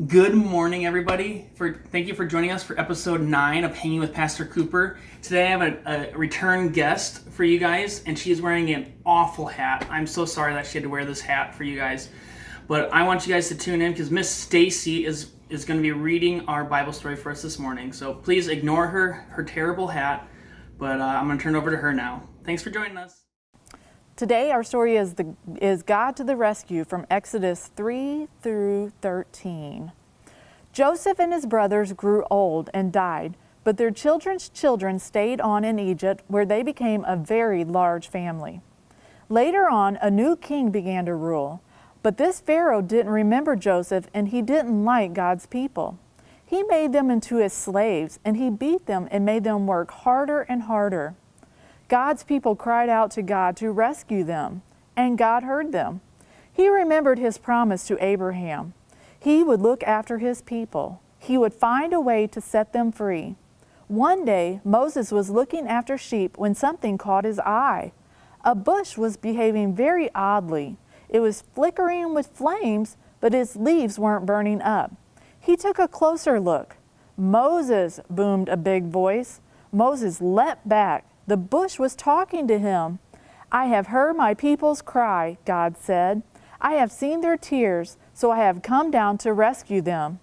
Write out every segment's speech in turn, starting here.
Good morning, everybody. Thank you for joining us for episode 9 of Hanging with Pastor Cooper. Today I have a return guest for you guys, and she's wearing an awful hat. I'm so sorry that she had to wear this hat for you guys. But I want you guys to tune in because Miss Stacy is going to be reading our Bible story for us this morning. So please ignore her terrible hat, but I'm going to turn it over to her now. Thanks for joining us. Today our story is God to the rescue from Exodus 3 through 13. Joseph and his brothers grew old and died, but their children's children stayed on in Egypt, where they became a very large family. Later on, a new king began to rule, but this Pharaoh didn't remember Joseph, and he didn't like God's people. He made them into his slaves, and he beat them and made them work harder and harder. God's people cried out to God to rescue them, and God heard them. He remembered his promise to Abraham. He would look after his people. He would find a way to set them free. One day, Moses was looking after sheep when something caught his eye. A bush was behaving very oddly. It was flickering with flames, but its leaves weren't burning up. He took a closer look. "Moses," boomed a big voice. Moses leapt back. The bush was talking to him. "I have heard my people's cry," God said. "I have seen their tears, so I have come down to rescue them.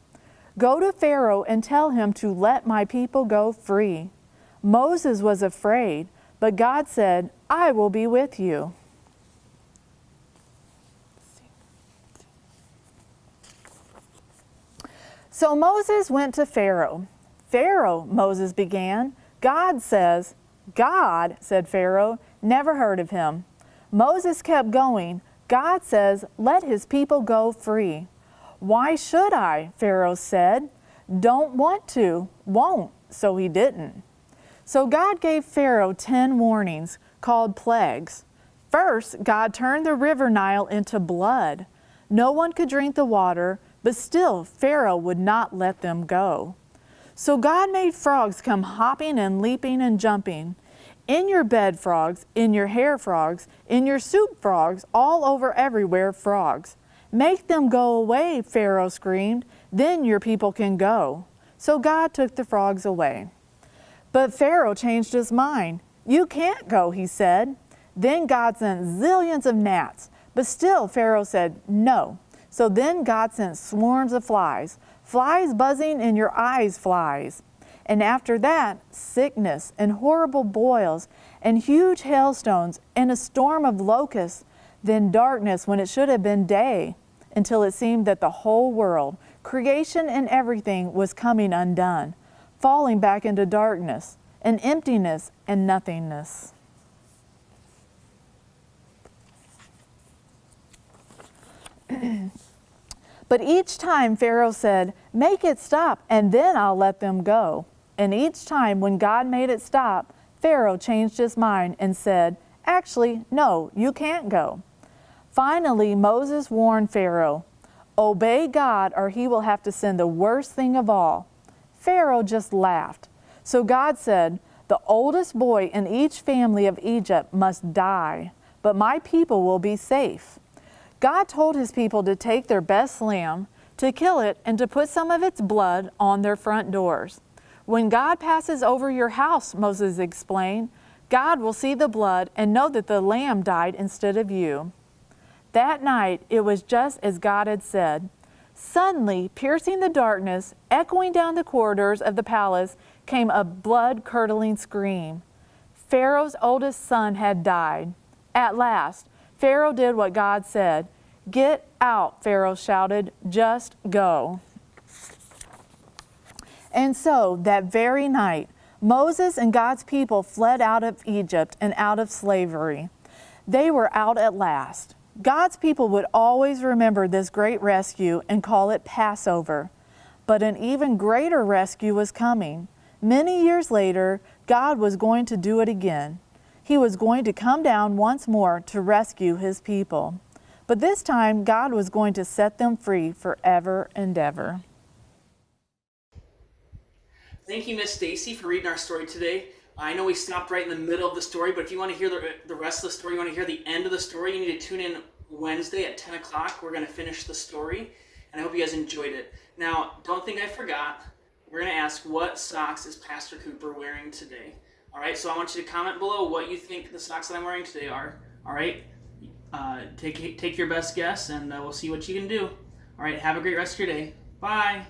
Go to Pharaoh and tell him to let my people go free." Moses was afraid, but God said, "I will be with you." So Moses went to Pharaoh. "Pharaoh," Moses began, "God says," "God," said Pharaoh, "never heard of him." Moses kept going. "God says, let his people go free." "Why should I?" Pharaoh said. "Don't want to, won't," so he didn't. So God gave Pharaoh 10 warnings called plagues. First, God turned the river Nile into blood. No one could drink the water, but still Pharaoh would not let them go. So God made frogs come hopping and leaping and jumping. In your bed frogs, in your hair frogs, in your soup frogs, all over everywhere frogs. "Make them go away," Pharaoh screamed, "then your people can go." So God took the frogs away. But Pharaoh changed his mind. "You can't go," he said. Then God sent zillions of gnats, but still Pharaoh said no. So then God sent swarms of flies. "Flies buzzing in your eyes, flies." And after that, sickness and horrible boils and huge hailstones and a storm of locusts, then darkness when it should have been day, until it seemed that the whole world, creation and everything, was coming undone, falling back into darkness and emptiness and nothingness. But each time Pharaoh said, "Make it stop, and then I'll let them go." And each time when God made it stop, Pharaoh changed his mind and said, "Actually, no, you can't go." Finally, Moses warned Pharaoh, "Obey God or he will have to send the worst thing of all." Pharaoh just laughed. So God said, "The oldest boy in each family of Egypt must die, but my people will be safe." God told his people to take their best lamb, to kill it, and to put some of its blood on their front doors. "When God passes over your house," Moses explained, "God will see the blood and know that the lamb died instead of you." That night, it was just as God had said. Suddenly, piercing the darkness, echoing down the corridors of the palace, came a blood-curdling scream. Pharaoh's oldest son had died. At last, Pharaoh did what God said. "Get out," Pharaoh shouted. "Just go." And so, that very night, Moses and God's people fled out of Egypt and out of slavery. They were out at last. God's people would always remember this great rescue and call it Passover. But an even greater rescue was coming. Many years later, God was going to do it again. He was going to come down once more to rescue his people. But this time, God was going to set them free forever and ever. Thank you, Miss Stacy, for reading our story today. I know we stopped right in the middle of the story, but if you want to hear the rest of the story, you want to hear the end of the story, you need to tune in Wednesday at 10 o'clock. We're going to finish the story. and I hope you guys enjoyed it. Now, don't think I forgot. We're going to ask, what socks is Pastor Cooper wearing today? All right, so I want you to comment below what you think the socks that I'm wearing today are. All right, take your best guess, and we'll see what you can do. All right, have a great rest of your day. Bye.